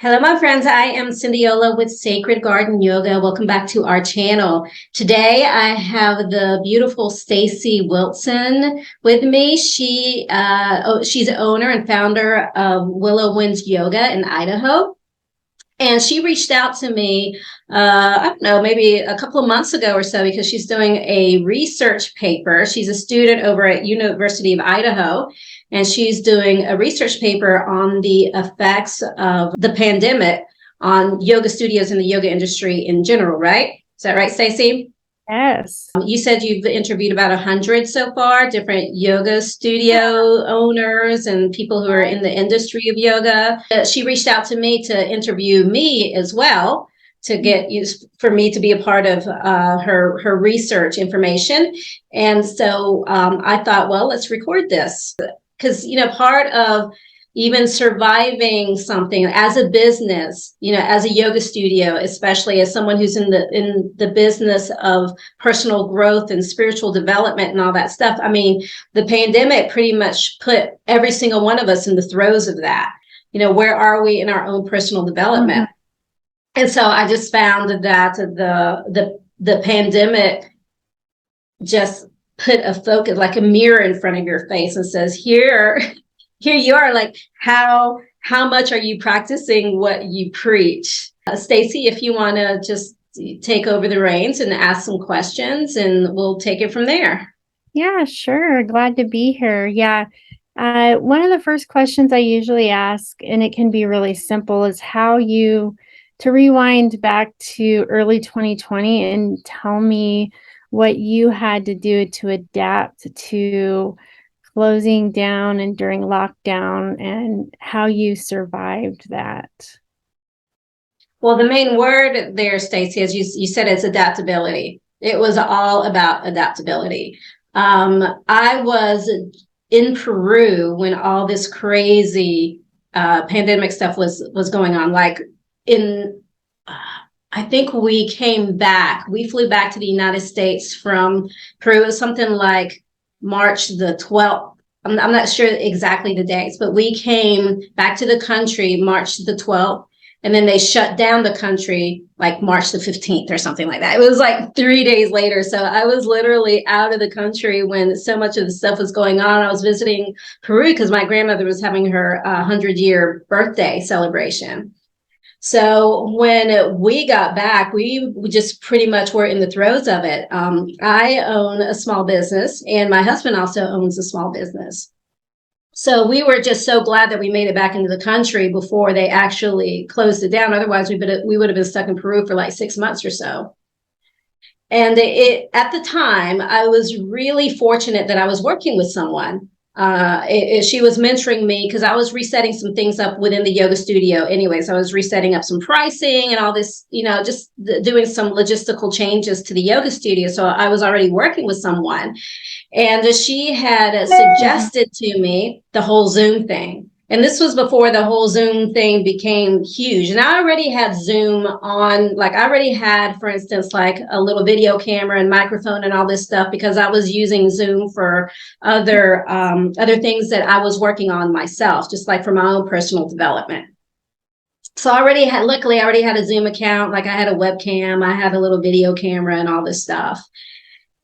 Hello, my friends. I am Cindiola with Sacred Garden Yoga. Welcome back to our channel. Today, I have the beautiful Stacy Wilson with me. She's the owner and founder of Willow Winds Yoga in Idaho. And she reached out to me, I don't know, maybe a couple of months ago or so, because she's doing a research paper. She's a student over at University of Idaho, and she's doing a research paper on the effects of the pandemic on yoga studios and the yoga industry in general, right? Is that right, Stacy? Yes. You said you've interviewed about 100 so far, different yoga studio owners and people who are in the industry of yoga. She reached out to me to interview me as well, to get used for me to be a part of her research information. And so I thought, well, let's record this because part of even surviving something as a business, as a yoga studio, especially as someone who's in the business of personal growth and spiritual development and all that stuff. I mean, the pandemic pretty much put every single one of us in the throes of that. Where are we in our own personal development? Mm-hmm. And so I just found that the pandemic just put a focus, like a mirror in front of your face, and says, here you are, like, how much are you practicing what you preach? Stacy, if you want to just take over the reins and ask some questions, and we'll take it from there. Yeah, sure. Glad to be here. Yeah. One of the first questions I usually ask, and it can be really simple, is to rewind back to early 2020 and tell me what you had to do to adapt to closing down and during lockdown and how you survived that. Well, the main word there, Stacy, as you said, is adaptability. It was all about adaptability. I was in Peru when all this crazy pandemic stuff was going on. Like in, I think we flew back to the United States from Peru. It was something like March the 12th. I'm not sure exactly the dates, but we came back to the country March the 12th, and then they shut down the country like March the 15th or something like that. It was like 3 days later. So I was literally out of the country when so much of the stuff was going on. I was visiting Peru because my grandmother was having her 100-year birthday celebration. So when we got back, we just pretty much were in the throes of it. I own a small business, and my husband also owns a small business. So we were just so glad that we made it back into the country before they actually closed it down. Otherwise, we would have been stuck in Peru for like 6 months or so. And at the time, I was really fortunate that I was working with someone. She was mentoring me because I was resetting some things up within the yoga studio. Anyways, I was resetting up some pricing and all this, just doing some logistical changes to the yoga studio. So I was already working with someone. And she had suggested to me the whole Zoom thing. And this was before the whole Zoom thing became huge. And I already had Zoom on, like I already had, for instance, like a little video camera and microphone and all this stuff, because I was using Zoom for other things that I was working on myself, just like for my own personal development. So luckily I already had a Zoom account. Like I had a webcam, I had a little video camera and all this stuff.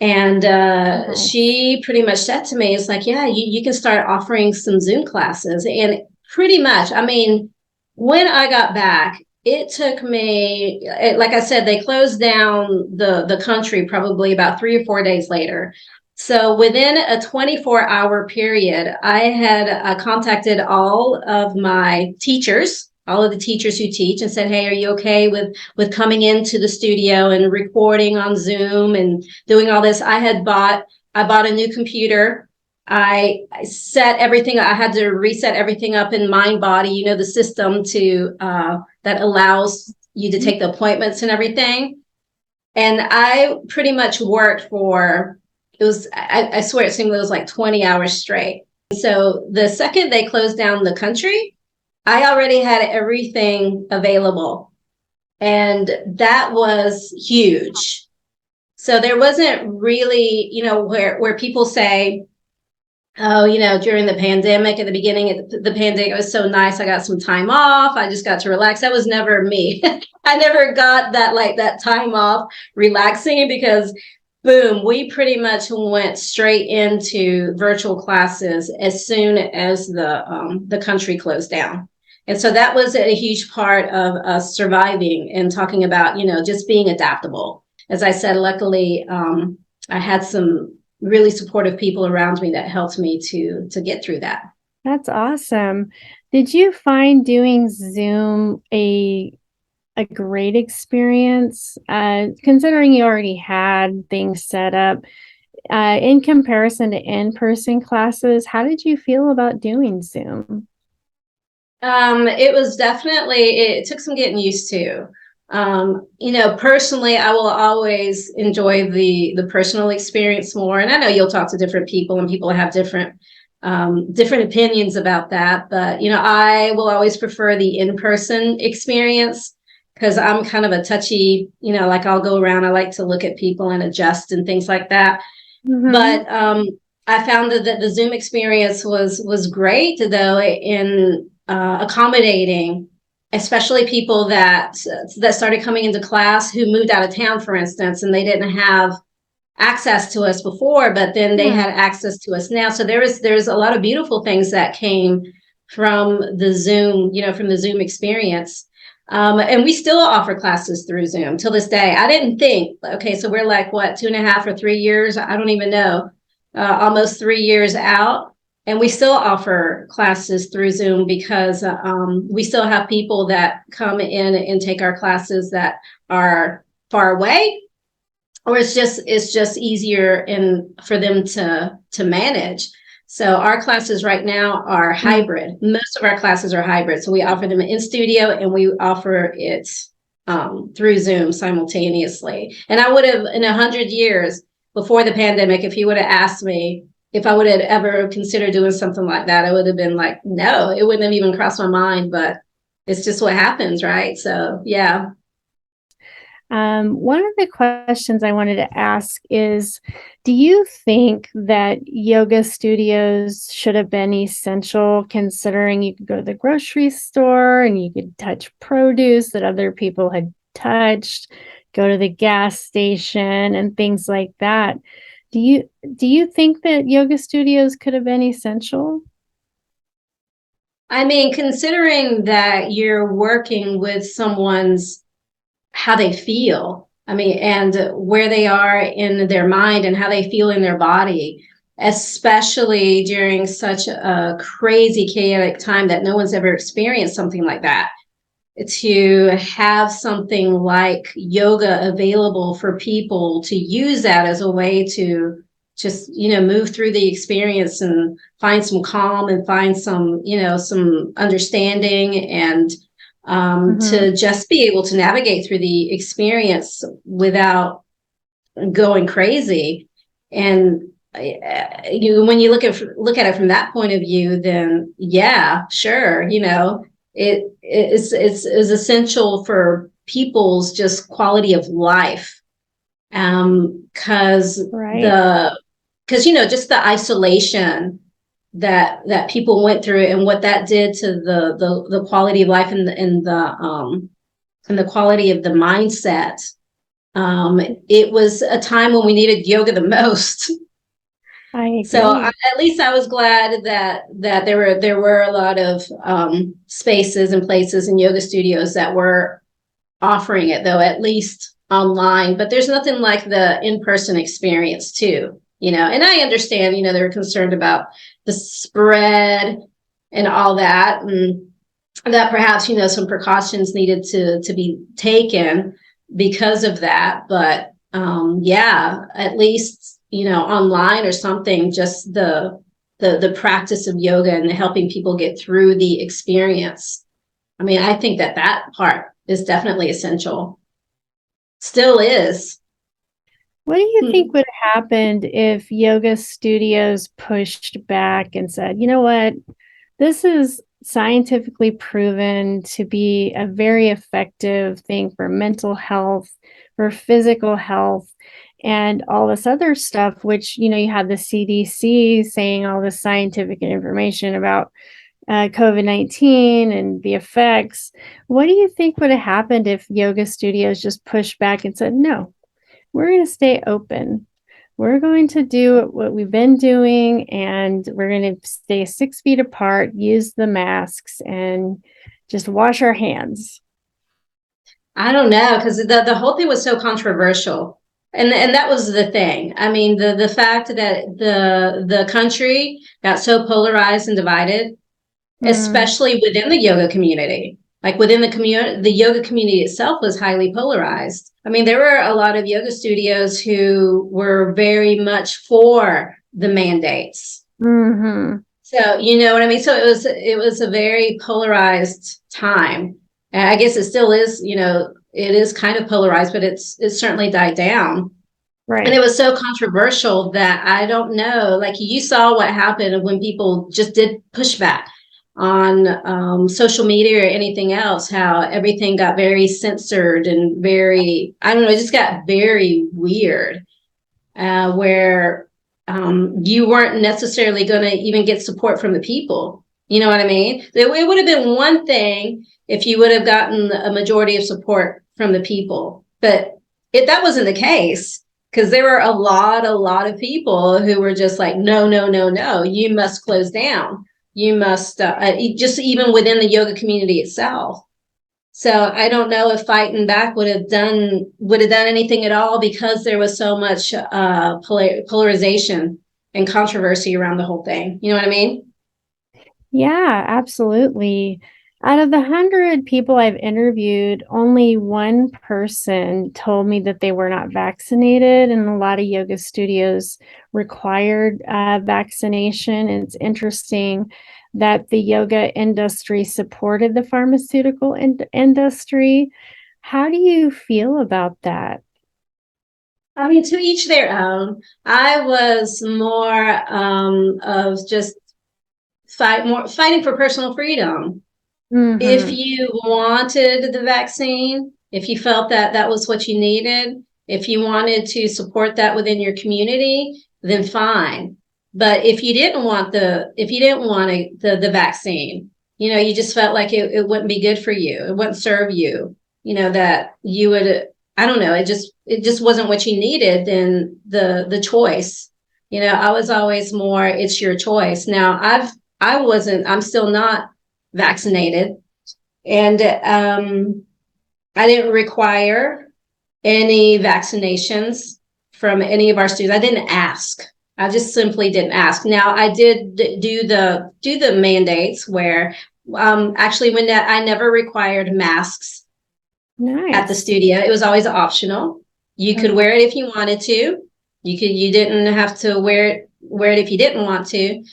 And she pretty much said to me, it's like, yeah, you can start offering some Zoom classes. And pretty much, I mean, when I got back, it took me, like I said, they closed down the country probably about 3 or 4 days later. So within a 24-hour period, I had contacted all of my teachers, all of the teachers who teach, and said, hey, are you okay with coming into the studio and recording on Zoom and doing all this? I bought a new computer. I set everything. I had to reset everything up in Mind Body, the system to that allows you to take the appointments and everything. And I pretty much worked for, I swear it seemed it was like 20 hours straight. So the second they closed down the country, I already had everything available, and that was huge. So there wasn't really, where people say, Oh, during the pandemic, at the beginning of the pandemic, it was so nice. I got some time off. I just got to relax. That was never me. I never got that time off relaxing because boom, we pretty much went straight into virtual classes as soon as the country closed down. And so that was a huge part of us surviving and talking about, just being adaptable. As I said, luckily, I had some really supportive people around me that helped me to get through that. That's awesome. Did you find doing Zoom a great experience, considering you already had things set up, in comparison to in-person classes? How did you feel about doing Zoom? It was definitely, it took some getting used to. Personally, I will always enjoy the personal experience more. And I know you'll talk to different people and people have different opinions about that. But, I will always prefer the in-person experience because I'm kind of a touchy, like I'll go around, I like to look at people and adjust and things like that. Mm-hmm. But I found that the Zoom experience was great though in accommodating, especially people that started coming into class who moved out of town, for instance, and they didn't have access to us before, but then they Yeah. had access to us now. So there's a lot of beautiful things that came from from the Zoom experience. And we still offer classes through Zoom till this day. I didn't think, okay, so we're like what, 2.5 or 3 years? I don't even know, almost 3 years out. And we still offer classes through Zoom because we still have people that come in and take our classes that are far away, or it's just easier for them to manage. So our classes right now are Mm. hybrid. Most of our classes are hybrid. So we offer them in studio and we offer it through Zoom simultaneously. And I would have, in 100 years before the pandemic, if you would have asked me if I would have ever considered doing something like that, I would have been like, no, it wouldn't have even crossed my mind. But it's just what happens, right? So yeah. One of the questions I wanted to ask is, do you think that yoga studios should have been essential, considering you could go to the grocery store and you could touch produce that other people had touched, go to the gas station and things like that? Do you think that yoga studios could have been essential? I mean, considering that you're working with someone's how they feel. I mean, and where they are in their mind and how they feel in their body, especially during such a crazy, chaotic time that no one's ever experienced something like that. To have something like yoga available for people to use that as a way to just, move through the experience and find some calm and find some understanding and Mm-hmm. to just be able to navigate through the experience without going crazy. And when you look at it from that point of view, then yeah, sure, it's essential for people's just quality of life. Because Right. the because just the isolation that people went through and what that did to the quality of life and the quality of the mindset. It was a time when we needed yoga the most. I So agree. at least I was glad that there were a lot of spaces and places and yoga studios that were offering it, though at least online. But there's nothing like the in-person experience too. And I understand. They were concerned about the spread and all that, and that perhaps some precautions needed to be taken because of that. But yeah, at least online or something, just the practice of yoga and helping people get through the experience. I mean, I think that part is definitely essential. Still is. What do you think Hmm. would have happened if yoga studios pushed back and said, you know what, this is scientifically proven to be a very effective thing for mental health, for physical health, and all this other stuff, which, you have the CDC saying all this scientific information about COVID-19 and the effects. What do you think would have happened if yoga studios just pushed back and said, no, we're going to stay open? We're going to do what we've been doing, and we're going to stay 6 feet apart, use the masks, and just wash our hands. I don't know, because the whole thing was so controversial. And that was the thing. I mean, the fact that the country got so polarized and divided, Mm, especially within the yoga community. Like within the community, the yoga community itself was highly polarized. I mean, there were a lot of yoga studios who were very much for the mandates. hmm So, you know what I mean? So it was a very polarized time. And I guess it still is, it is kind of polarized, but it's certainly died down. And it Right. was so controversial that I don't know, like you saw what happened when people just did pushback on social media or anything else, how everything got very censored and very, I don't know, it just got very weird, where you weren't necessarily going to even get support from the people. You know what I mean? It would have been one thing if you would have gotten a majority of support from the people, but that wasn't the case, because there were a lot of people who were just like, no, no, no, no, you must close down. You must, just even within the yoga community itself. So I don't know if fighting back would have done anything at all, because there was so much polarization and controversy around the whole thing. You know what I mean? Yeah, absolutely. Out of the 100 people I've interviewed, only one person told me that they were not vaccinated, and a lot of yoga studios required vaccination. And it's interesting that the yoga industry supported the pharmaceutical industry. How do you feel about that? I mean, to each their own. I was more of just fighting for personal freedom. If Mm-hmm. you wanted the vaccine, if you felt that that was what you needed, if you wanted to support that within your community, then fine. But if you didn't want the vaccine, you just felt like it wouldn't be good for you. It wouldn't serve you, that you would, I don't know, it just wasn't what you needed, then the choice, I was always more, it's your choice. Now I'm still not vaccinated, and I didn't require any vaccinations from any of our students. I didn't ask. I just simply didn't ask. Now I did do the mandates where, actually, when I never required masks at the Nice. studio. It was always optional. You could Okay. wear it if you wanted to. You didn't have to wear it if you didn't want to.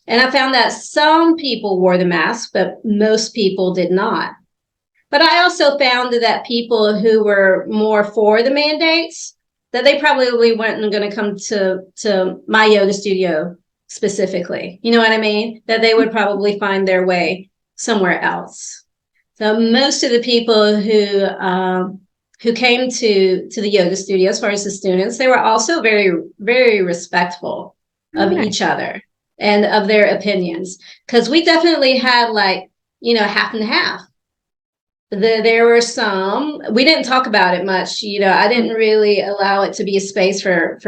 And I found that some people wore the mask, but most people did not. But I also found that people who were more for the mandates, that they probably weren't going to come to my yoga studio specifically. You know what I mean? That they would probably find their way somewhere else. So most of the people who came to the yoga studio, as far as the students, they were also very, very respectful Oh, of nice. each other and of their opinions, because we definitely had, like, half and half. There were some, we didn't talk about it much. I didn't really allow it to be a space for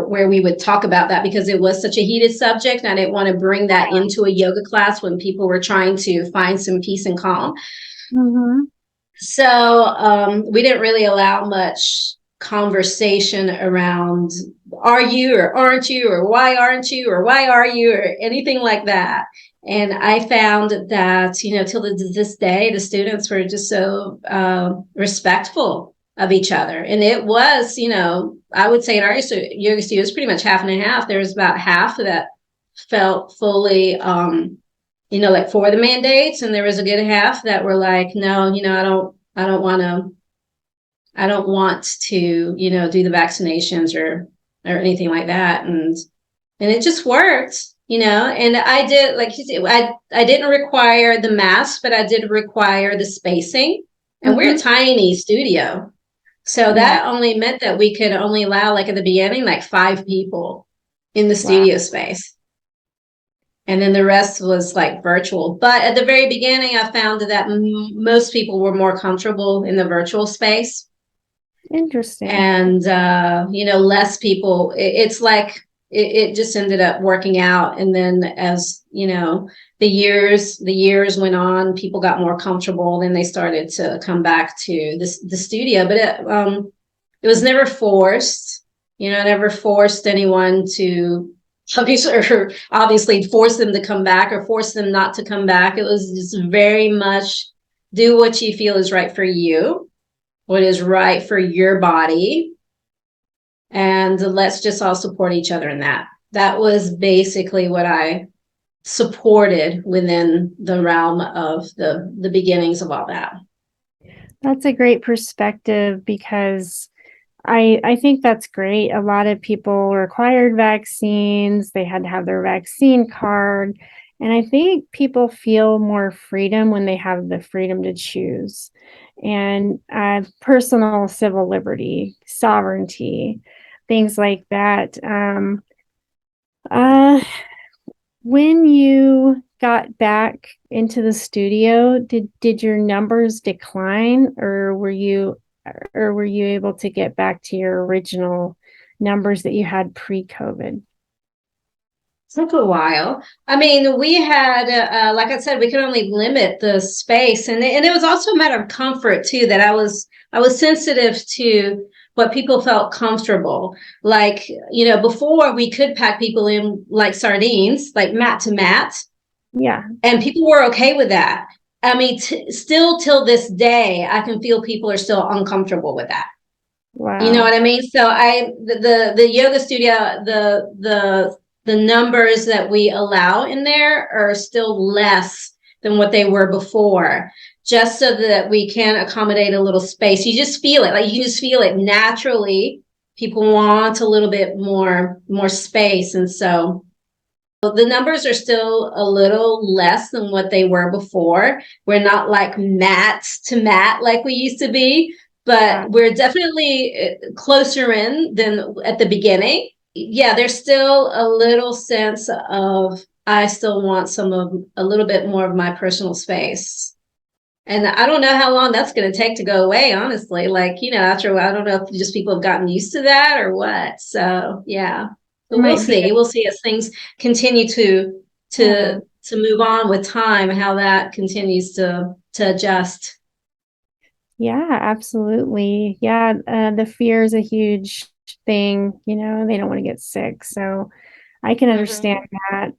where we would talk about that, because it was such a heated subject, and I didn't want to bring that into a yoga class when people were trying to find some peace and calm. Mm-hmm. So we didn't really allow much conversation around, are you or aren't you, or why aren't you, or why are you, or anything like that. And I found that, till this day, the students were just so respectful of each other. And it was, I would say in our yoga studio, it was pretty much half and a half. There was about half that felt fully, like, for the mandates, and there was a good half that were like, no, I don't want to, do the vaccinations or anything like that. And it just worked, and I did, like you said, I didn't require the mask, but I did require the spacing. And we're a Mm-hmm. tiny studio. So Yeah. that only meant that we could only allow, like at the beginning, like 5 people in the Wow. studio space. And then the rest was like virtual. But at the very beginning, I found that most people were more comfortable in the virtual space. Interesting. And, less people, it's like it just ended up working out. And then as, the years went on, people got more comfortable. Then they started to come back to the studio. But it was never forced, never forced anyone to obviously force them to come back or force them not to come back. It was just very much do what you feel is right for you, what is right for your body, and let's just all support each other in that. That was basically what I supported within the realm of the beginnings of all that. That's a great perspective because I think that's great. A lot of people required vaccines. They had to have their vaccine card. And I think people feel more freedom when they have the freedom to choose and personal civil liberty, sovereignty, things like that. Uh, when you got back into the studio, did your numbers decline, or were you able to get back to your original numbers that you had pre-COVID? Took a while. I mean, we had, like I said, we could only limit the space, and it was also a matter of comfort too. That I was sensitive to what people felt comfortable. Like, before we could pack people in like sardines, like mat to mat, Yeah. and people were okay with that. I mean, still till this day, I can feel people are still uncomfortable with that. You know Wow. what I mean? So the yoga studio, the numbers that we allow in there are still less than what they were before, just so that we can accommodate a little space. You just feel it, like you just feel it naturally. People want a little bit more space, and so the numbers are still a little less than what they were before. We're not like mat to mat like we used to be, Yeah. but we're definitely closer in than at the beginning. Yeah, there's still a little sense of I still want a little bit more of my personal space. And I don't know how long that's going to take to go away, honestly. Like, after a while, I don't know if just people have gotten used to that or what. So, yeah. There But we'll might be see. We'll see as things continue to yeah. to to move on with time, how that continues to adjust. Yeah, absolutely. Yeah, the fear is a huge thing, they don't want to get sick. So I can understand Mhm.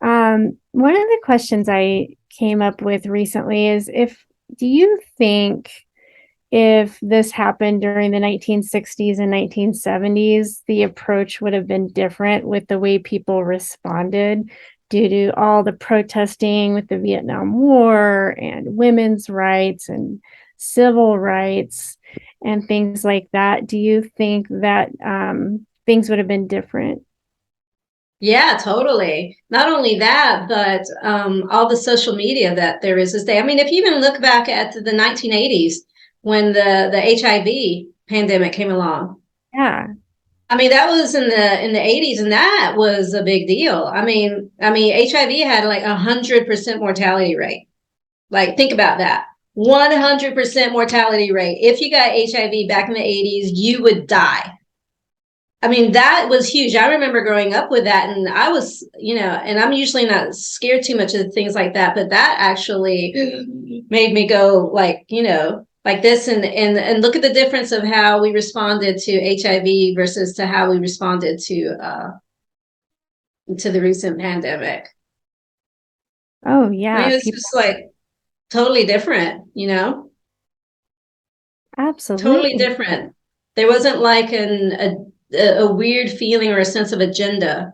that. One of the questions I came up with recently is, if do you think if this happened during the 1960s and 1970s, the approach would have been different with the way people responded due to all the protesting with the Vietnam War and women's rights and civil rights and things like that? Do you think that things would have been different? Yeah, totally. Not only that, but all the social media that there is this day. I mean, if you even look back at the 1980s when the HIV pandemic came along, Yeah, I mean, that was in the 80s, and that was a big deal. I mean, HIV had like 100% mortality rate. Like, think about that. 100% mortality rate. If you got HIV back in the 80s, you would die. I mean, that was huge. I remember growing up with that, and I was, and I'm usually not scared too much of things like that, but that actually made me go like, like this, and look at the difference of how we responded to HIV versus to how we responded to the recent pandemic. oh I yeah, mean, it's people, just like totally different, totally absolutely. different. There wasn't like a weird feeling or a sense of agenda.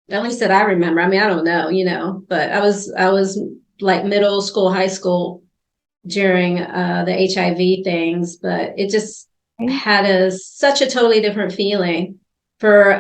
At least that I remember. I mean, I don't know, but I was like middle school, high school during the HIV things, but it just Okay. had such a totally different feeling for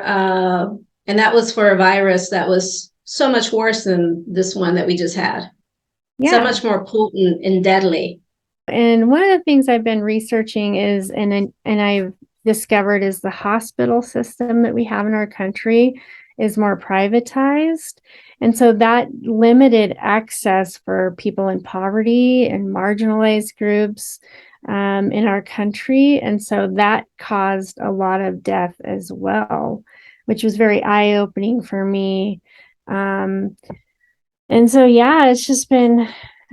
and that was for a virus that was so much worse than this one that we just had. So Yeah. much more potent and deadly. And one of the things I've been researching is, and I've discovered is the hospital system that we have in our country is more privatized. And so that limited access for people in poverty and marginalized groups in our country. And so that caused a lot of death as well, which was very eye-opening for me. Um, and so, yeah, it's just been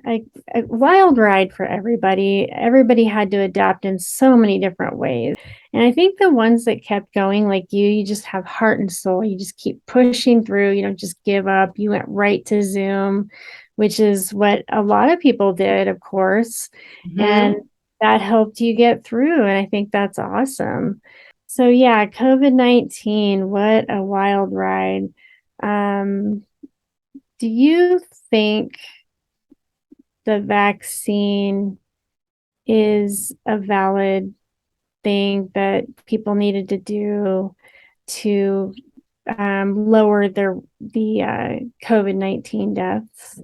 a wild ride for everybody. Everybody had to adapt in so many different ways. And I think the ones that kept going, like you just have heart and soul. You just keep pushing through. You don't just give up. You went right to Zoom, which is what a lot of people did, of course. And Mhm. that helped you get through. And I think that's awesome. So, yeah, COVID-19, what a wild ride. Um, do you think the vaccine is a valid thing that people needed to do to lower the COVID-19 deaths?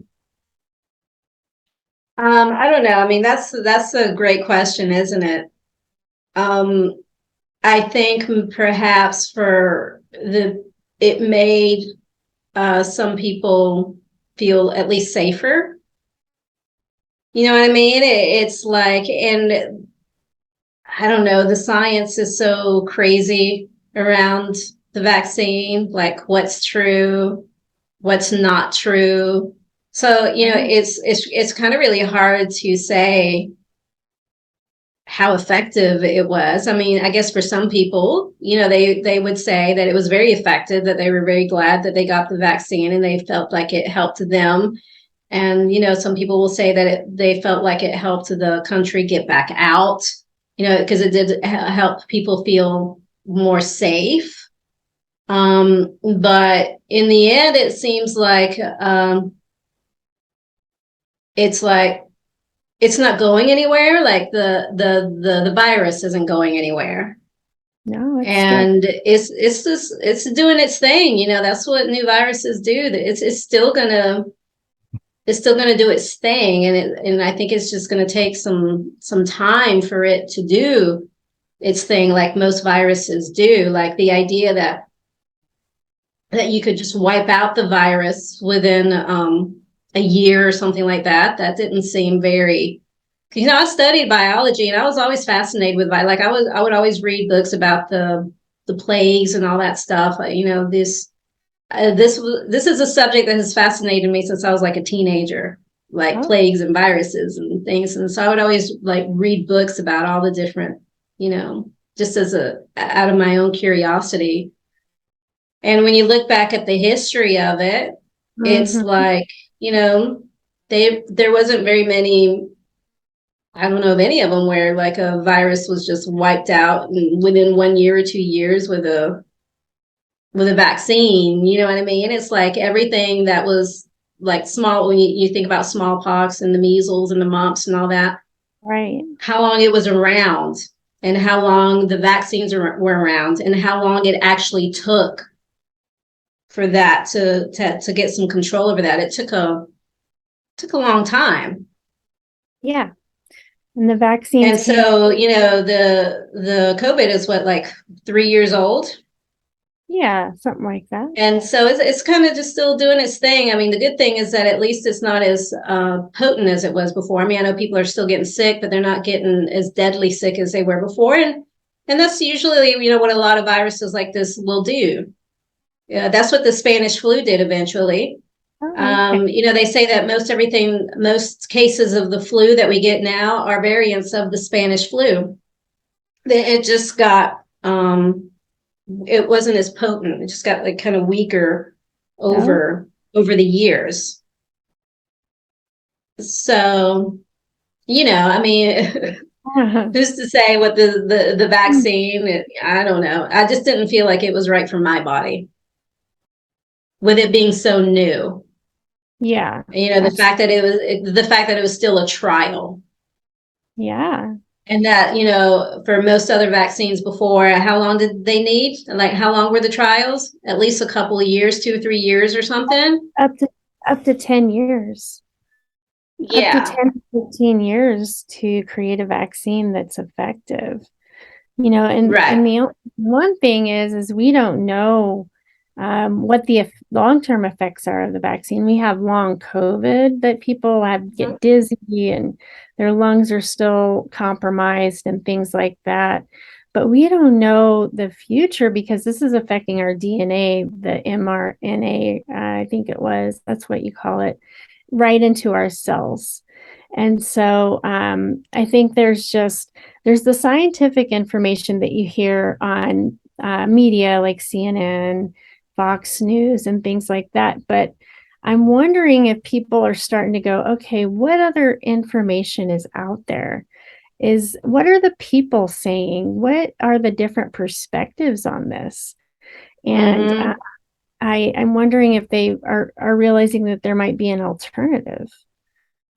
I don't know. I mean, that's a great question, isn't it? Um, I think perhaps for the it made some people feel at least safer. You know what I mean? It's like, and I don't know, the science is so crazy around the vaccine, like what's true, what's not true. So, Right. it's kind of really hard to say how effective it was. I mean, I guess for some people, they would say that it was very effective, that they were very glad that they got the vaccine and they felt like it helped them. And some people will say that they felt like it helped the country get back out, because it did help people feel more safe. But in the end, it seems like it's not going anywhere. Like the virus isn't going anywhere, No, it's still, and it's doing its thing. That's what new viruses do. It's still gonna do its thing, and I think it's just gonna take some time for it to do its thing, like most viruses do. Like the idea that you could just wipe out the virus within a year or something like that. That didn't seem very. I studied biology, and I was always fascinated with like I would always read books about the plagues and all that stuff. This is a subject that has fascinated me since I was like a teenager, like oh, plagues and viruses and things. And so I would always like read books about all the different, just as a out of my own curiosity. And when you look back at the history of it, it's mhm, like, you know, there wasn't very many. I don't know of any of them where like a virus was just wiped out within 1 year or 2 years with a vaccine. You know what I mean? It's like everything that was like small, when you think about smallpox and the measles and the mumps and all that, right. how long it was around and how long the vaccines were around and how long it actually took for that to get some control over that. It took a long time. Yeah. And the And vaccines came, so, the COVID is what, like 3 years old. yeah, something like that. And so it's kind of just still doing its thing. I mean, the good thing is that at least it's not as potent as it was before. I mean, I know people are still getting sick, but they're not getting as deadly sick as they were before. And that's usually, what a lot of viruses like this will do. Yeah, that's what the Spanish flu did eventually. Oh, okay. They say that most cases of the flu that we get now are variants of the Spanish flu. It just got it wasn't as potent. It just got like kind of weaker Oh, over the years. So, I mean, who's to say what the vaccine? I don't know. I just didn't feel like it was right for my body with it being so new. yeah, The fact that it was still a trial. yeah. And that, for most other vaccines before, how long did they need? Like, how long were the trials? At least a couple of years, 2 or 3 years or something. Up to 10 years. up to Yeah, 10 to 15 years to create a vaccine that's effective. You know, and right. the one thing is we don't know what the long-term effects are of the vaccine. We have long COVID that people have get dizzy and their lungs are still compromised and things like that. But we don't know the future because this is affecting our DNA, the mRNA, I think it was, that's what you call it, right into our cells. And so I think there's the scientific information that you hear on media like CNN, Fox News, and things like that. But I'm wondering if people are starting to go, okay, what other information is out there? What are the people saying? What are the different perspectives on this? And Mm-hmm. I'm wondering if they are realizing that there might be an alternative.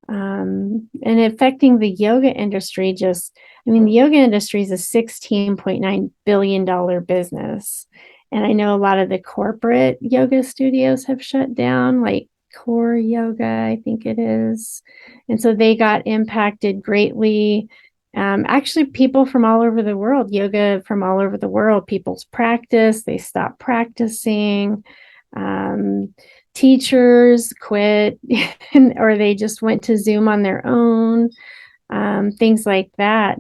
And affecting the yoga industry I mean, the yoga industry is a $16.9 billion business. And I know a lot of the corporate yoga studios have shut down, like Core Yoga, I think it is. And so they got impacted greatly. Actually, people from all over the world, yoga from all over the world, people's practice, they stopped practicing. Um, Teachers quit or they just went to Zoom on their own, things like that.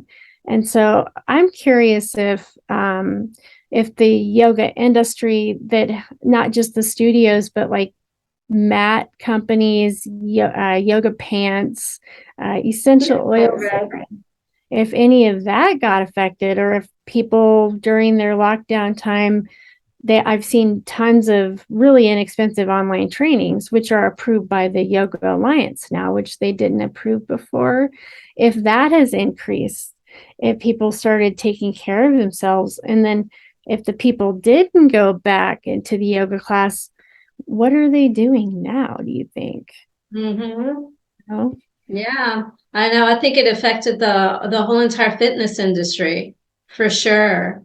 And so I'm curious if the yoga industry, that not just the studios, but like mat companies, yoga pants, essential oils, if any of that got affected, or if people during their lockdown time I've seen tons of really inexpensive online trainings, which are approved by the Yoga Alliance now, which they didn't approve before. If that has increased, if people started taking care of themselves, and then if the people didn't go back into the yoga class, what are they doing now, do you think? Mm-hmm. No? Yeah, I know. I think it affected the whole entire fitness industry for sure.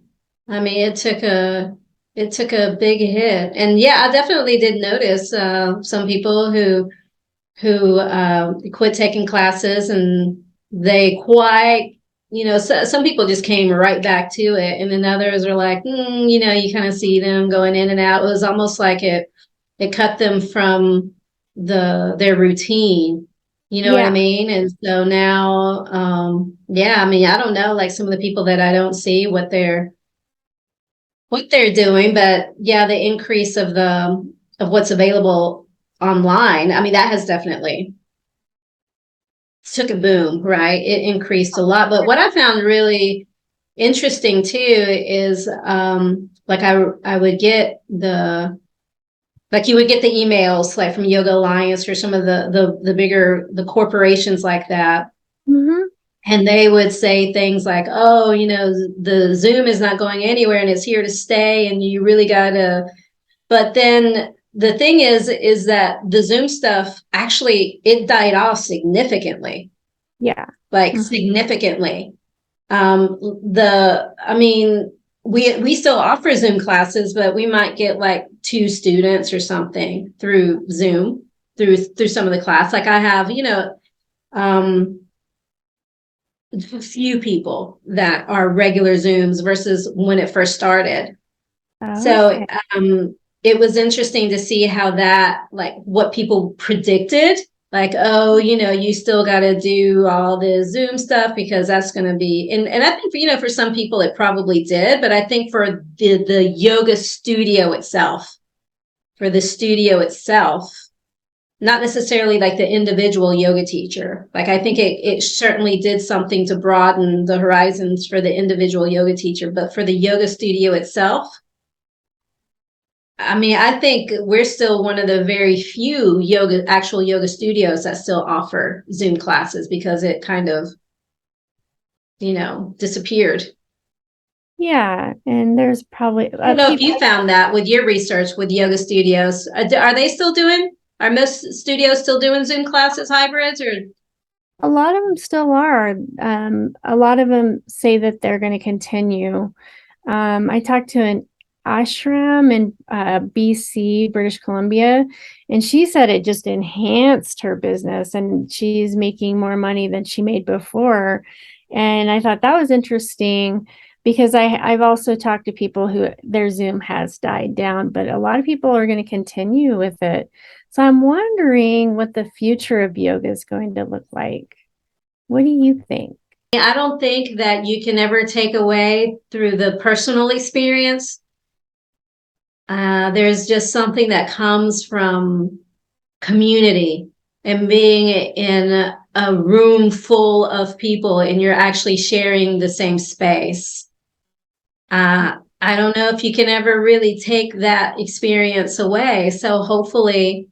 I mean, it took a big hit, and yeah, I definitely did notice some people who quit taking classes, and they quite, some people just came right back to it, and then others are like, you kind of see them going in and out. It was almost like it cut them from their routine. You know what I Yeah. mean? And so now, yeah, I mean, I don't know, like some of the people that I don't see what they're doing, but yeah, the increase of what's available online. I mean, that has definitely took a boom, right? It increased a lot. But what I found really interesting too is like I would get like you would get the emails like from Yoga Alliance or some of the bigger the corporations like that. Mm-hmm. And they would say things like, oh, the Zoom is not going anywhere and it's here to stay, and you really gotta. But then the thing is that the Zoom stuff actually it died off significantly, Yeah. like Mhm. significantly. I mean, we still offer Zoom classes, but we might get like two students or something through Zoom through some of the class. Like I have, um, a few people that are regular Zooms versus when it first started. So Okay. it was interesting to see how that, like what people predicted, like, oh, you still got to do all the Zoom stuff because that's going to be, and I think, for some people it probably did, but I think for the yoga studio itself, for the studio itself, not necessarily like the individual yoga teacher. Like I think it certainly did something to broaden the horizons for the individual yoga teacher, but for the yoga studio itself, I mean, I think we're still one of the very few actual yoga studios that still offer Zoom classes because it kind of, disappeared. Yeah. And there's probably I don't know if people. you found that with your research with yoga studios. Are they still are most studios still doing Zoom classes, hybrids, or? A lot of them still are. A lot of them say that they're going to continue. I talked to ashram in BC, British Columbia. And she said it just enhanced her business and she's making more money than she made before. And I thought that was interesting because I've also talked to people who their Zoom has died down, but a lot of people are going to continue with it. So I'm wondering what the future of yoga is going to look like. What do you think? I don't think that you can ever take away through the personal experience. There's just something that comes from community and being in a room full of people and you're actually sharing the same space. I don't know if you can ever really take that experience away. So hopefully,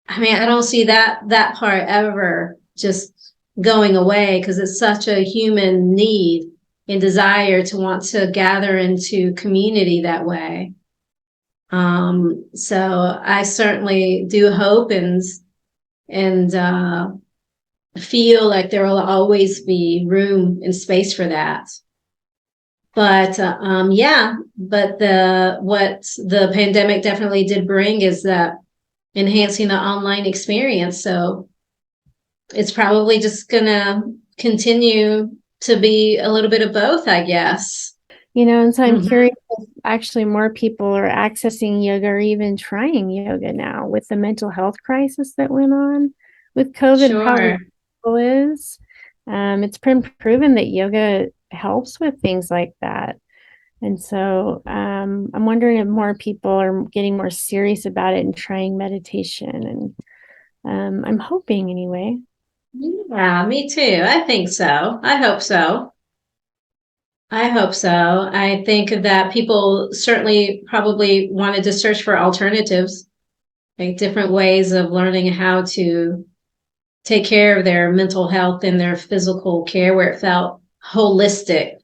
I mean, I don't see that part ever just going away because it's such a human need and desire to want to gather into community that way. So I certainly do hope and feel like there will always be room and space for that. But yeah, but what the pandemic definitely did bring is that enhancing the online experience. So it's probably just gonna continue to be a little bit of both, I guess. And so I'm Mhm. curious if actually more people are accessing yoga or even trying yoga now with the mental health crisis that went on with COVID, probably Sure. is. It's been proven that yoga helps with things like that. And so I'm wondering if more people are getting more serious about it and trying meditation. And I'm hoping anyway. Yeah, me too. I think so. I hope so. I hope so. I think that people certainly probably wanted to search for alternatives, like different ways of learning how to take care of their mental health and their physical care where it felt holistic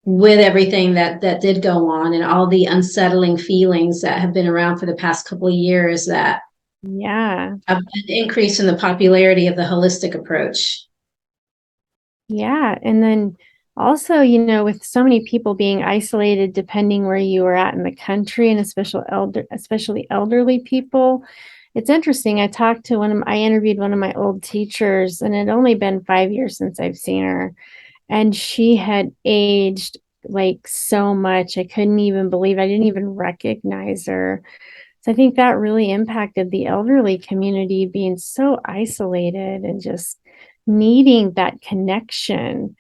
with everything that did go on and all the unsettling feelings that have been around for the past couple of years that Yeah. have an increase in the popularity of the holistic approach. Yeah. And then also, with so many people being isolated, depending where you are at in the country, and especially elderly people, it's interesting. I interviewed one of my old teachers, and it had only been 5 years since I've seen her, and she had aged like so much. I couldn't even believe I didn't even recognize her. So I think that really impacted the elderly community being so isolated and just needing that connection.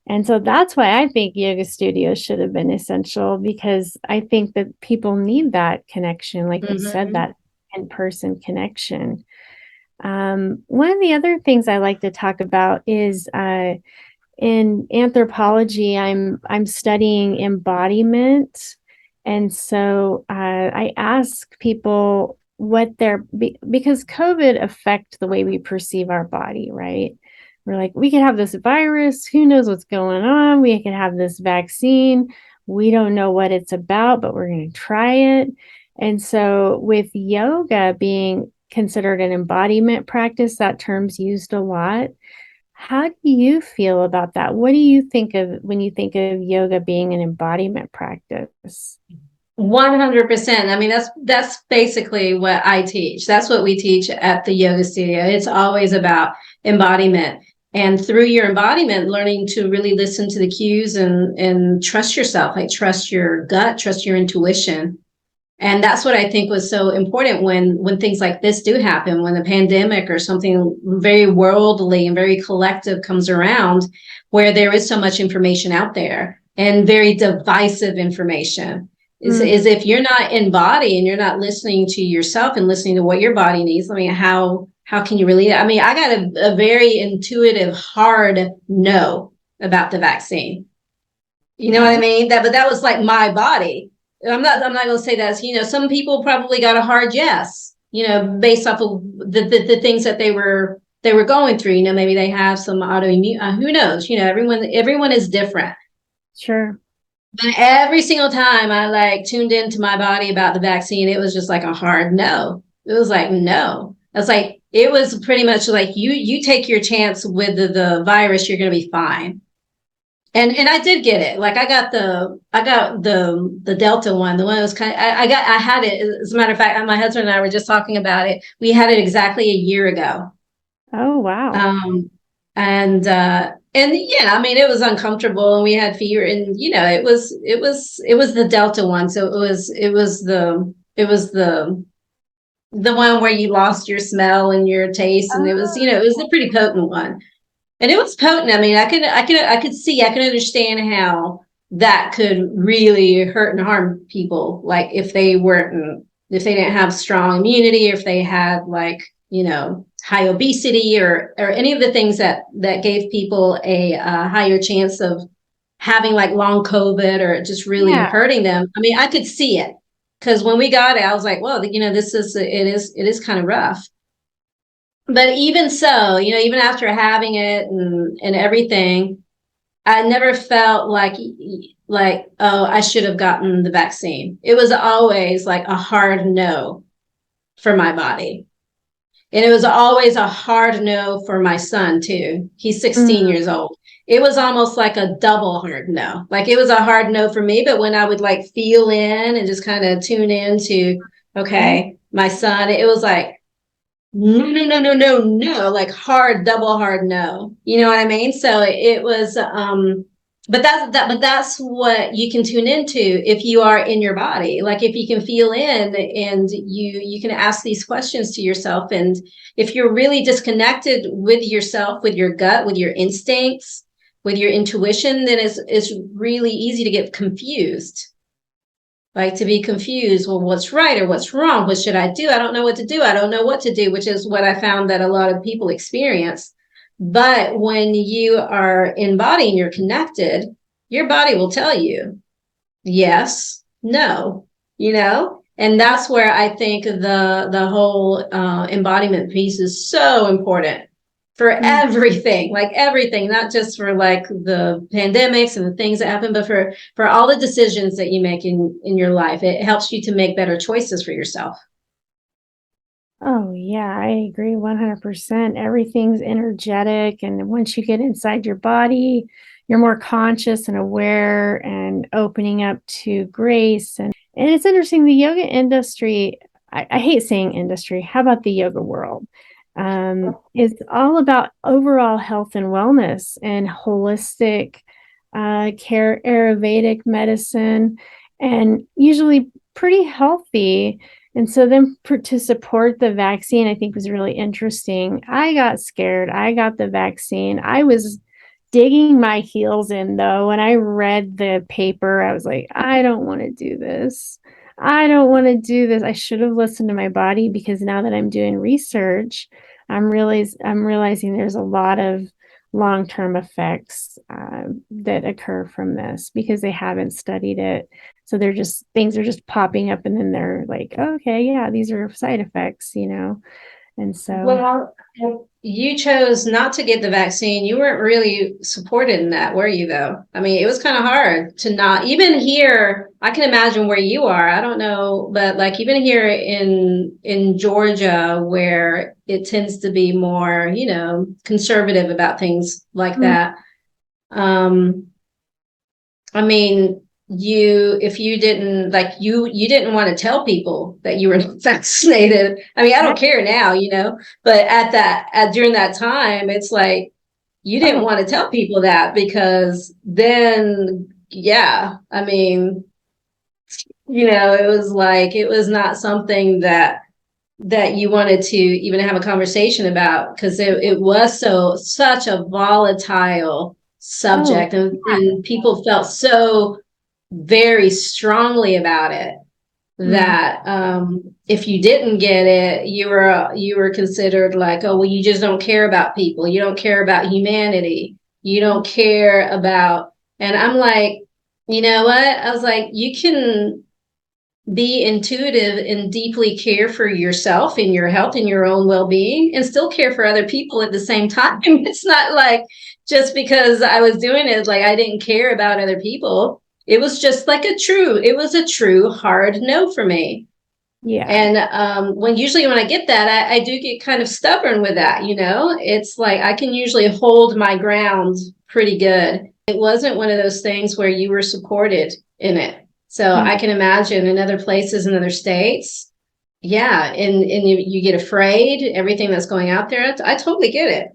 And so that's why I think yoga studios should have been essential because I think that people need that connection, like you said, Mm-hmm. that in-person connection. One of the other things I like to talk about is in anthropology, I'm studying embodiment, and so I ask people what because COVID affect the way we perceive our body, right? We're like, we could have this virus, who knows what's going on? We could have this vaccine, we don't know what it's about, but we're going to try it. And so, with yoga being considered an embodiment practice, that term's used a lot. How do you feel about that? What do you think of when you think of yoga being an embodiment practice? 100%. I mean, that's basically what I teach. That's what we teach at the yoga studio. It's always about embodiment. And through your embodiment, learning to really listen to the cues and trust yourself, like trust your gut, trust your intuition. And that's what I think was so important when things like this do happen, when the pandemic or something very worldly and very collective comes around, where there is so much information out there and very divisive information. Is Mm, if you're not in body and you're not listening to yourself and listening to what your body needs. I mean, how can you really? I mean, I got a very intuitive, hard no about the vaccine. You know what I okay, mean? But that was like my body. I'm not gonna say that, some people probably got a hard yes, based off of the things that they were going through. Maybe they have some autoimmune, who knows? Everyone is different. sure. But every single time I like tuned into my body about the vaccine, it was just like a hard no. It was like no. It's like it was pretty much like you take your chance with the virus, you're gonna be fine. And I did get it. Like I got the Delta one, the one that was kind of, I had it. As a matter of fact, my husband and I were just talking about it. We had it exactly a year ago. Oh, wow. Um, and yeah, I mean, it was uncomfortable and we had fever and, you know, it was the Delta one. So it was the one where you lost your smell and your taste. And it was, you know, it was a pretty potent one. And it was potent. I mean, I could see, I could understand how that could really hurt and harm people. Like if they didn't have strong immunity, or if they had like, you know, high obesity or any of the things that gave people a higher chance of having like long COVID or just really Yeah. hurting them. I mean, I could see it because when we got it, I was like, well, you know, it is kind of rough. But even so, you know, even after having it and everything, I never felt like, oh, I should have gotten the vaccine. It was always like a hard no for my body. And it was always a hard no for my son too. He's 16 Mm, years old. It was almost like a double hard no. Like it was a hard no for me, but when I would like feel in and just kind of tune in to, yeah. okay, my son, it was like, no, no, no, no, no, no, like hard, double hard no. You know what I mean? So it was but that's what you can tune into if you are in your body. Like if you can feel in and you can ask these questions to yourself. And if you're really disconnected with yourself, with your gut, with your instincts, with your intuition, then it's really easy to get confused, like to be confused. Well, what's right or what's wrong? What should I do? I don't know what to do. I don't know what to do, which is what I found that a lot of people experience. But when you are in body and you're connected, your body will tell you yes, no, you know? And that's where I think the whole embodiment piece is so important for Mm. everything, like everything, not just for like the pandemics and the things that happen, but for all the decisions that you make in your life. It helps you to make better choices for yourself. Oh, yeah, I agree 100%. Everything's energetic. And once you get inside your body, you're more conscious and aware and opening up to grace. And it's interesting, the yoga industry, I hate saying industry, how about the yoga world? Is all about overall health and wellness and holistic care, Ayurvedic medicine, and usually pretty healthy. And so then to support the vaccine, I think was really interesting. I got scared. I got the vaccine. I was digging my heels in though. When I read the paper, I was like, I don't want to do this. I don't want to do this. I should have listened to my body, because now that I'm doing research, I'm realizing there's a lot of long-term effects that occur from this because they haven't studied it. So they're just things are just popping up, and then they're like, oh, okay, yeah, these are side effects. And so, Well, you chose not to get the vaccine. You weren't really supported in that, were you, though? I mean, it was kind of hard to not, even here, I can imagine where you are. I don't know, but like even here in Georgia, where it tends to be more, you know, conservative about things like mm, that. Um, I mean, you if you didn't like you didn't want to tell people that you were not vaccinated. I mean, I I, don't care now, you know, but during that time, it's like you didn't oh, want to tell people that because then yeah, I mean, you know, it was like it was not something that you wanted to even have a conversation about because it was such a volatile oh, subject yeah. and people felt so very strongly about it Mm, that if you didn't get it, you were considered like, oh well, you just don't care about people, you don't care about humanity, you don't care about. And I'm like, you know what? I was like, you can be intuitive and deeply care for yourself and your health and your own well-being and still care for other people at the same time. It's not like just because I was doing it like I didn't care about other people. It was just like it was a true hard no for me. Yeah, And when usually when I get that, I do get kind of stubborn with that, you know? It's like I can usually hold my ground pretty good. It wasn't one of those things where you were supported in it. So yeah, I can imagine in other places, in other states, yeah, and you get afraid, everything that's going out there. I totally get it.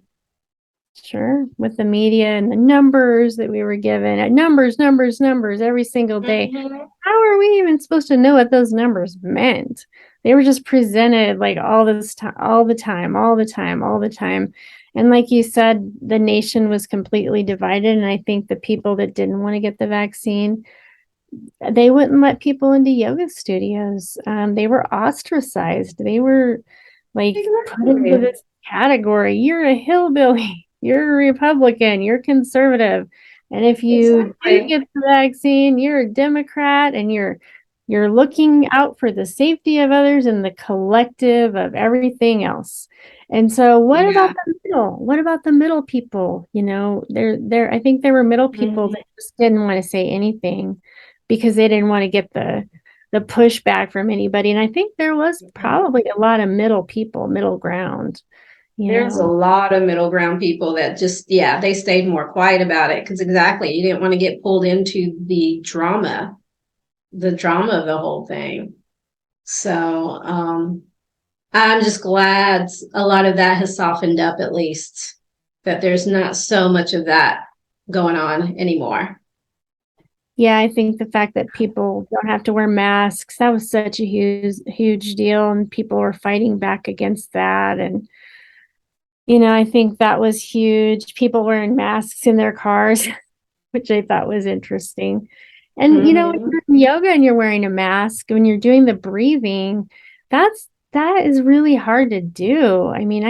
sure. With the media and the numbers that we were given, numbers, numbers, numbers every single day. Mhm. How are we even supposed to know what those numbers meant? They were just presented like all this time, all the time, all the time, all the time. And like you said, the nation was completely divided. And I think the people that didn't want to get the vaccine, they wouldn't let people into yoga studios. They were ostracized. They were like put into Exactly. this category. You're a hillbilly. You're a Republican. You're conservative. And if you do Exactly. get the vaccine, you're a Democrat and you're looking out for the safety of others and the collective of everything else. And so what about Yeah. the middle? What about the middle people? You know, there I think there were middle people Mhm. that just didn't want to say anything because they didn't want to get the pushback from anybody. And I think there was probably a lot of middle people, middle ground, you There's a know. lot of middle ground people that just, yeah, they stayed more quiet about it because exactly, you didn't want to get pulled into the drama of the whole thing. So I'm just glad a lot of that has softened up, at least, that there's not so much of that going on anymore. Yeah, I think the fact that people don't have to wear masks, that was such a huge deal. And people were fighting back against that. And, I think that was huge. People wearing masks in their cars, which I thought was interesting. And when Mm-hmm. you're in yoga and you're wearing a mask, when you're doing the breathing, that is really hard to do. I mean,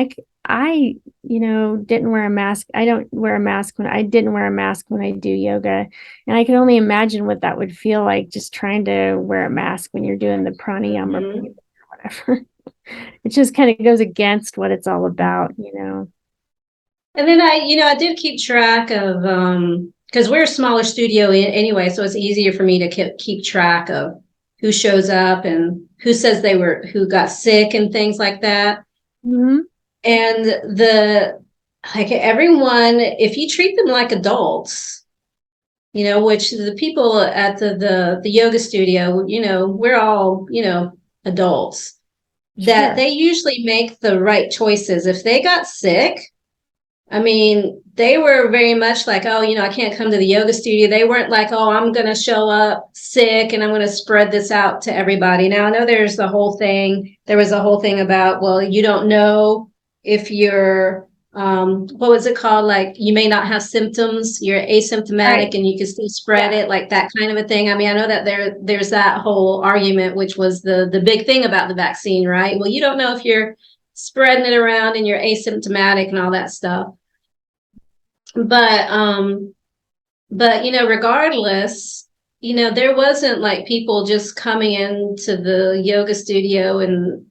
didn't wear a mask. I don't wear a mask when I didn't wear a mask when I do yoga. And I can only imagine what that would feel like just trying to wear a mask when you're doing the pranayama Mm-hmm. or whatever. It just kind of goes against what it's all about. And then I did keep track of because we're a smaller studio anyway, so it's easier for me to keep track of who shows up and who got sick and things like that. Hmm. And like everyone, if you treat them like adults, which the people at the yoga studio, we're all, adults, that Sure. they usually make the right choices. If they got sick, I mean, they were very much like, oh, I can't come to the yoga studio. They weren't like, oh, I'm going to show up sick and I'm going to spread this out to everybody. Now, I know there was a whole thing about, well, you don't know if you're, what was it called? Like, you may not have symptoms, you're asymptomatic Right. and you can still spread Yeah. it, like that kind of a thing. I mean, I know that there's that whole argument, which was the big thing about the vaccine, right? Well, you don't know if you're spreading it around and you're asymptomatic and all that stuff. But regardless, there wasn't like people just coming into the yoga studio, and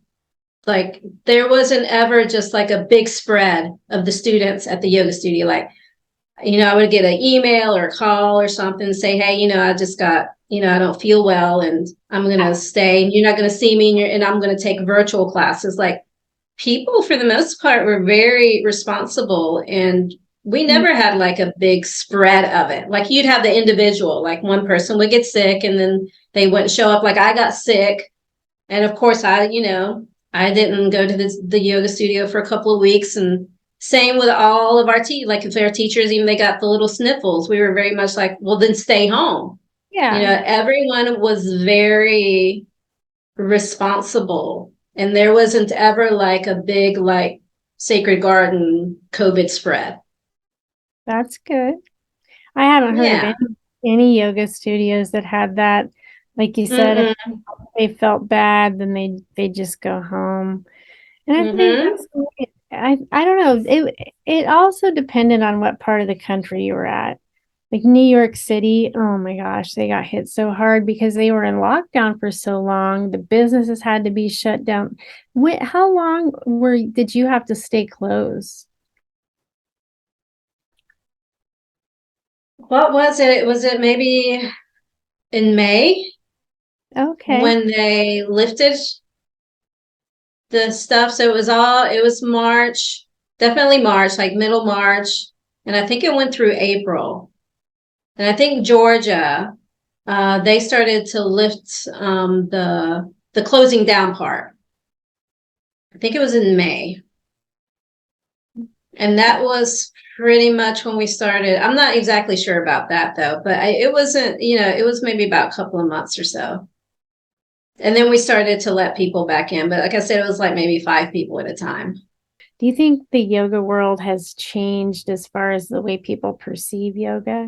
like there wasn't ever just like a big spread of the students at the yoga studio. Like, I would get an email or a call or something, say, hey, I just got, I don't feel well and I'm gonna stay and you're not gonna see me, and I'm gonna take virtual classes. Like, people for the most part were very responsible, and we never had like a big spread of it. Like, you'd have the individual, like one person would get sick and then they wouldn't show up. Like, I got sick, and of course I didn't go to the yoga studio for a couple of weeks. And same with all of our like if their teachers, even they got the little sniffles, we were very much like, well, then stay home. Yeah. Everyone was very responsible. And there wasn't ever like a big, like, Sacred Garden COVID spread. That's good. I haven't heard of Yeah. any yoga studios that had that. Like you said, if Mm-mm. they felt bad, then they just go home. And I think Mm-hmm. that's great. I don't know. It also depended on what part of the country you were at. Like New York City, oh my gosh, they got hit so hard because they were in lockdown for so long. The businesses had to be shut down. How long did you have to stay closed? What was it? Was it maybe in May Okay. when they lifted? the stuff. So it was March, definitely March, like middle March. And I think it went through April. And I think Georgia, they started to lift the closing down part. I think it was in May. And that was pretty much when we started. I'm not exactly sure about that though, but it wasn't, it was maybe about a couple of months or so. And then we started to let people back in. But like I said, it was like maybe 5 people at a time. Do you think the yoga world has changed as far as the way people perceive yoga?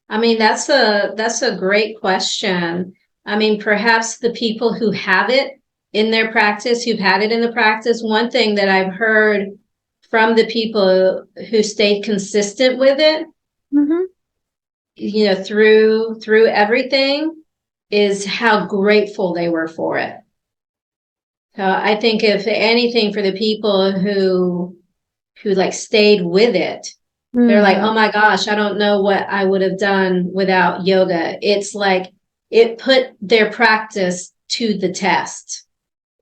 I mean, that's a great question. I mean, perhaps the people who have it in their practice, who've had it in the practice, one thing that I've heard from the people who stayed consistent with it, Mm-hmm. through everything, is how grateful they were for it. So I think if anything, for the people who like stayed with it, they're like, Mm-hmm. oh my gosh, I don't know what I would have done without yoga. It's like it put their practice to the test.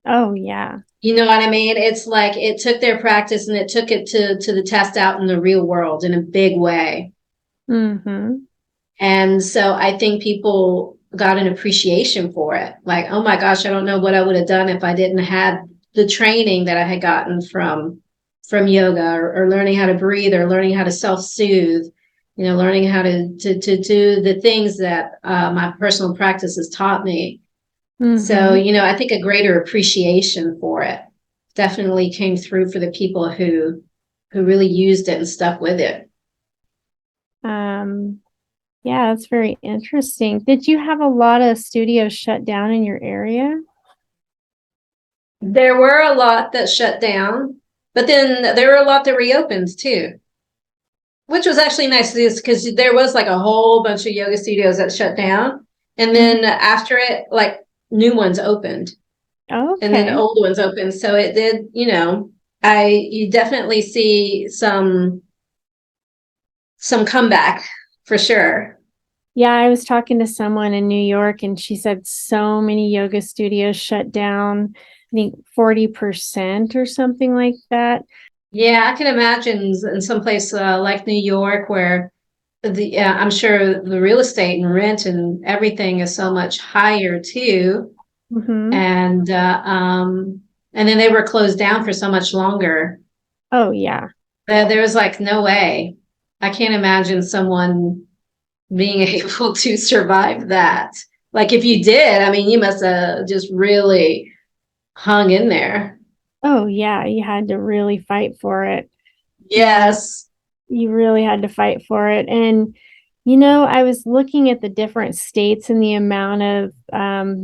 Oh, yeah. You know what I mean? It's like it took their practice and it took it to the test out in the real world in a big way. Mm-hmm. And so I think people got an appreciation for it. Like, oh my gosh, I don't know what I would have done if I didn't have the training that I had gotten from yoga, or learning how to breathe, or learning how to self-soothe, learning how to do the things that my personal practice has taught me. So, Mm-hmm. I think a greater appreciation for it definitely came through for the people who really used it and stuck with it. Um, yeah, that's very interesting. Did you have a lot of studios shut down in your area? There were a lot that shut down, but then there were a lot that reopened too, which was actually nice because there was like a whole bunch of yoga studios that shut down. And Mhm. then after it, like new ones opened, and then Okay. old ones opened. So it did, you definitely see some comeback for sure. Yeah, I was talking to someone in New York and she said so many yoga studios shut down, I think 40% or something like that. Yeah, I can imagine in some place like New York where I'm sure the real estate and rent and everything is so much higher too, Hmm. and then they were closed down for so much longer Oh, yeah. that there was like no way. I can't imagine someone being able to survive that. Like if you did, I mean, you must have just really hung in there. Oh, yeah. You had to really fight for it. Yes. You really had to fight for it. And, I was looking at the different states and the amount of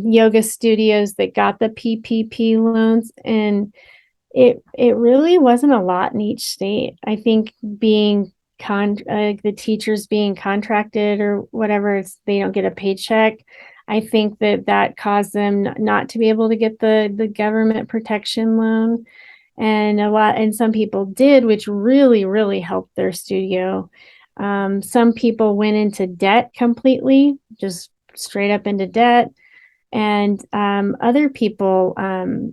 yoga studios that got the PPP loans, and it really wasn't a lot in each state. I think being the teachers being contracted or whatever, they don't get a paycheck. I think that caused them not to be able to get the government protection loan, and some people did, which really helped their studio. Some people went into debt completely, just straight up into debt. And other people,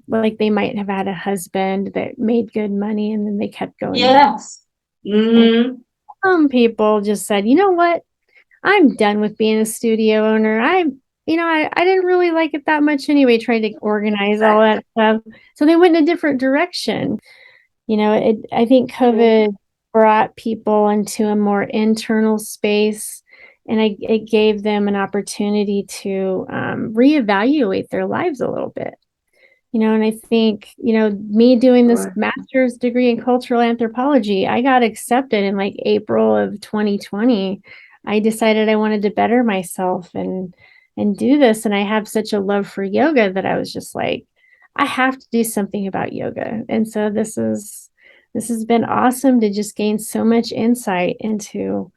like they might have had a husband that made good money and then they kept going back. Yes. And Mm-hmm. some people just said, you know what? I'm done with being a studio owner. I didn't really like it that much anyway, trying to organize all that stuff. So they went in a different direction. I think COVID brought people into a more internal space, and it gave them an opportunity to reevaluate their lives a little bit. And I think, me doing this Sure. master's degree in cultural anthropology, I got accepted in like April of 2020. I decided I wanted to better myself and do this. And I have such a love for yoga that I was just like, I have to do something about yoga. And so this has been awesome to just gain so much insight into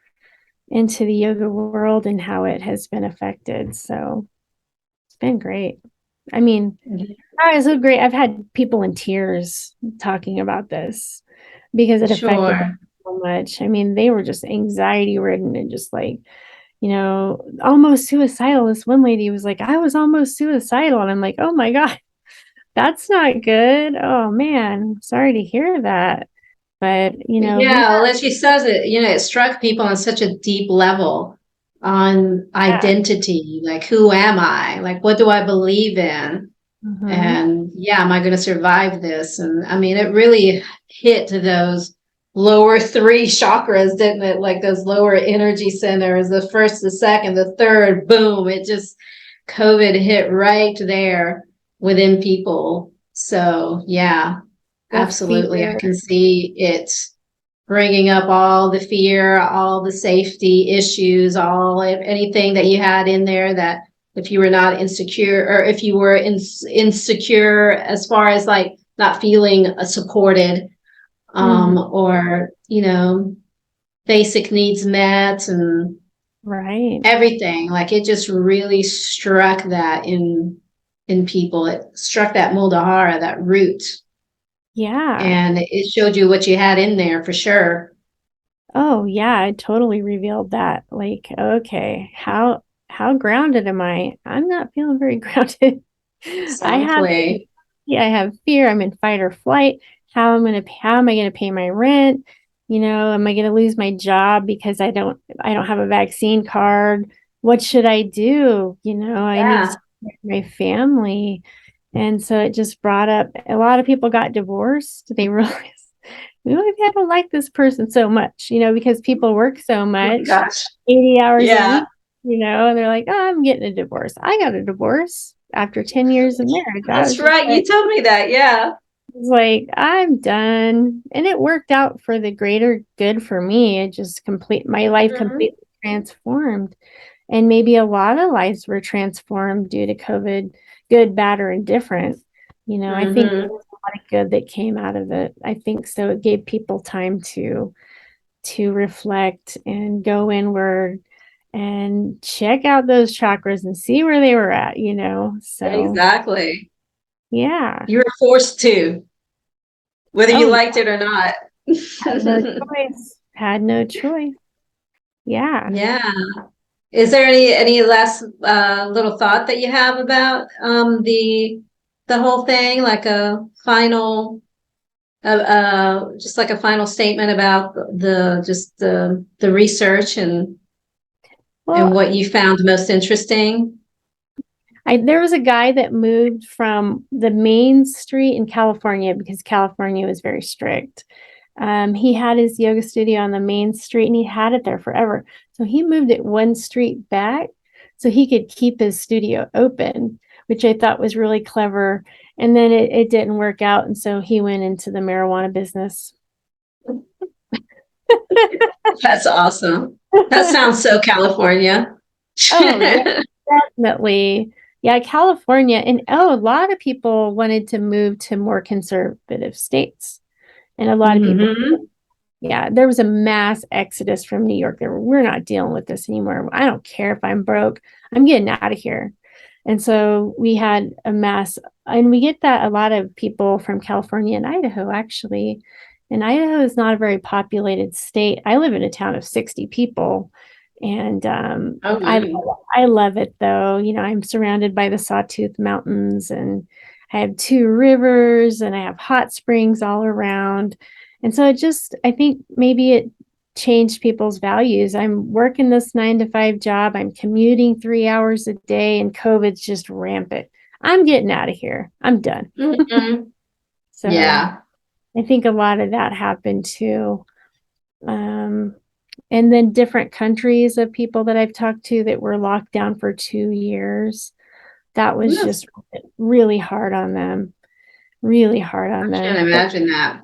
the yoga world and how it has been affected. So it's been great. I mean, it's so great. I've had people in tears talking about this because it affected them Sure. so much. I mean, they were just anxiety ridden and just like, almost suicidal. This one lady was like, I was almost suicidal. And I'm like, oh my God. That's not good. Oh man, sorry to hear that. But we Yeah, well, as she says it, it struck people on such a deep level on yeah. identity. Like, who am I? Like, what do I believe in? Hmm. And yeah, am I going to survive this? And I mean, it really hit those lower three chakras, didn't it? Like those lower energy centers, the first, the second, the third, boom, it just, COVID hit right there within people. So yeah, The absolutely. I fear. can see it bringing up all the fear, all the safety issues, anything that you had in there that if you were not insecure or if you were insecure as far as like not feeling supported Mhm. or basic needs met and Right. everything, like it just really struck that in people. It struck that muldahara, that root, Yeah. and it showed you what you had in there for sure. Oh, yeah, it totally revealed that. Like, okay, how grounded am I? I'm not feeling very grounded. I have Exactly. yeah, I have fear. I'm in fight or flight. How am I gonna pay my rent? Am I gonna lose my job because I don't have a vaccine card? What should I do? I need to Yeah. take care of my family. And so it just brought up a lot of people got divorced. They realized maybe I don't like this person so much, because people work so Oh my much, gosh. 80 hours a Yeah. week, and they're like, oh, I'm getting a divorce. I got a divorce after 10 years of marriage. I That's was just right. You told me that. Yeah. like, I'm done. And it worked out for the greater good for me. It just my life Hmm. completely transformed. And maybe a lot of lives were transformed due to COVID, good, bad, or indifferent. I think there Hmm. was a lot of good that came out of it. I think so. It gave people time to reflect and go inward and check out those chakras and see where they were at. So, Exactly. yeah. You were forced to, whether Oh, you yeah. liked it or not. Had no choice. Had no choice. Yeah. Yeah. Is there any last little thought that you have about the whole thing, like a final just like a final statement about the just the research and Well, what you found most interesting? there was a guy that moved from the main street in California because California was very strict. He had his yoga studio on the main street and he had it there forever. So he moved it one street back so he could keep his studio open, which I thought was really clever. And then it didn't work out. And so he went into the marijuana business. That's awesome. That sounds so California. Oh, yeah, definitely. Yeah, California. And a lot of people wanted to move to more conservative states. And a lot of people, Hmm. yeah, there was a mass exodus from New York. We're not dealing with this anymore. I don't care if I'm broke. I'm getting out of here. And so we had a mass, and we get that a lot of people from California and Idaho, actually. And Idaho is not a very populated state. I live in a town of 60 people. And Oh, I my. I love it though. I'm surrounded by the Sawtooth Mountains and I have two rivers and I have hot springs all around. And so I think maybe it changed people's values. I'm working this 9 to 5 job. I'm commuting 3 hours a day, and COVID's just rampant. I'm getting out of here. I'm done. Mhm. So Yeah. I think a lot of that happened too. Um, and then different countries of people that I've talked to that were locked down for 2 years. That was Yes. just really hard on them, really hard I on can't them. But imagine that.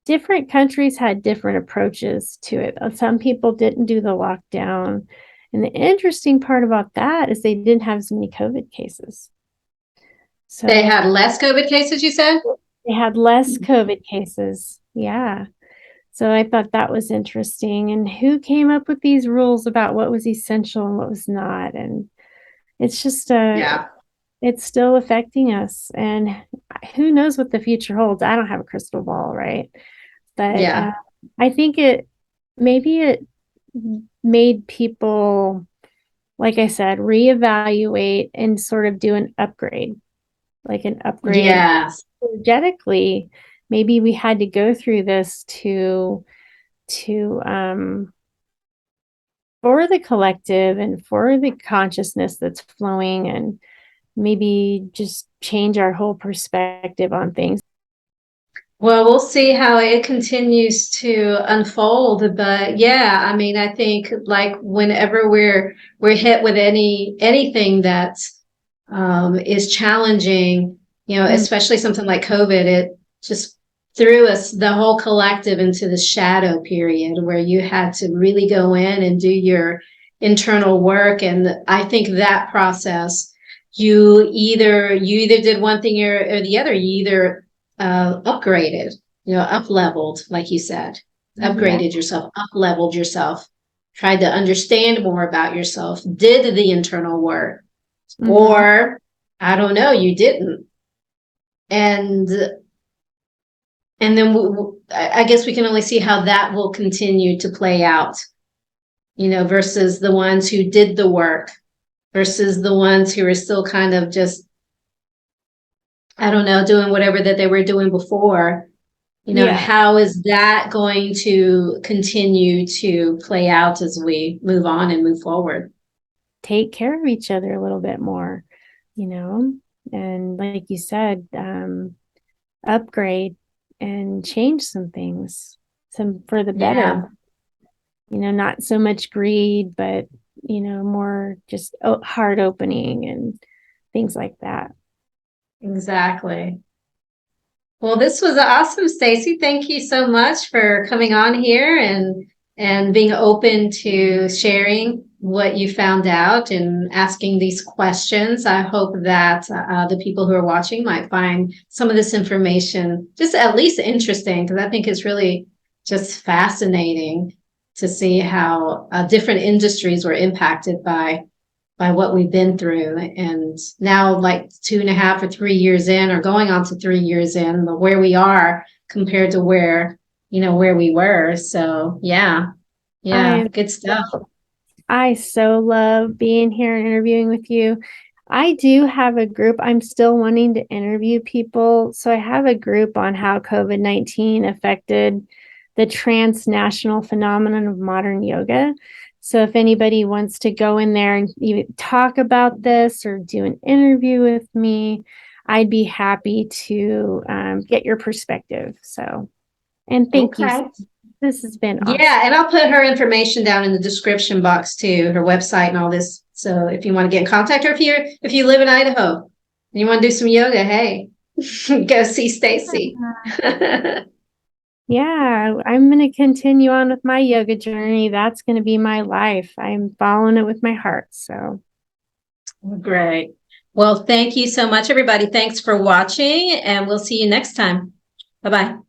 different countries had different approaches to it. Some people didn't do the lockdown. And the interesting part about that is they didn't have as many COVID cases. They So had less COVID cases, you said? they had less COVID cases. Yeah. So I thought that was interesting. And who came up with these rules about what was essential and what was not? And it's just Yeah. it's still affecting us. And who knows what the future holds? I don't have a crystal ball, right? But Yeah. I think maybe it made people, like I said, reevaluate and sort of do an upgrade. like an upgrade. Yes. Energetically, maybe we had to go through this to for the collective and for the consciousness that's flowing, and maybe just change our whole perspective on things. Well, we'll see how it continues to unfold, but yeah, I mean, I think like whenever we're hit with anything that is challenging, you know, Mm, especially something like COVID, it just threw us, the whole collective, into the shadow period where you had to really go in and do your internal work. And I think that process, you either did one thing or the other. You either upgraded, you know, up leveled, like you said, yeah. upgraded yourself, up leveled yourself, tried to understand more about yourself, did the internal work, Mm-hmm. or I don't know, you didn't. And then I guess we can only see how that will continue to play out, you know, versus the ones who did the work, versus the ones who are still kind of just, I don't know, doing whatever that they were doing before. You know, Yeah. how is that going to continue to play out as we move on and move forward? Take care of each other a little bit more, you know, and like you said, upgrade and change some things, some for the better, Yeah, not so much greed, but, more just heart opening and things like that. exactly. Well, this was awesome, Stacy. Thank you so much for coming on here and being open to sharing what you found out and asking these questions. I hope that the people who are watching might find some of this information just at least interesting, because I think it's really just fascinating to see how different industries were impacted by what we've been through. And now, like 2.5 or 3 years in, or going on to 3 years in, where we are compared to where we were. So yeah, I yeah, am good stuff. I so love being here and interviewing with you. I do have a group. I'm still wanting to interview people. So I have a group on how COVID-19 affected the transnational phenomenon of modern yoga. So if anybody wants to go in there and even talk about this or do an interview with me, I'd be happy to get your perspective. So, and thank you. Okay. This has been awesome. Yeah, and I'll put her information down in the description box too, her website and all this. So if you want to get in contact, or if you live in Idaho and you want to do some yoga, hey, go see Stacy. Yeah, I'm going to continue on with my yoga journey. That's going to be my life. I'm following it with my heart. So, Great. Well, thank you so much, everybody. Thanks for watching, and we'll see you next time. Bye bye.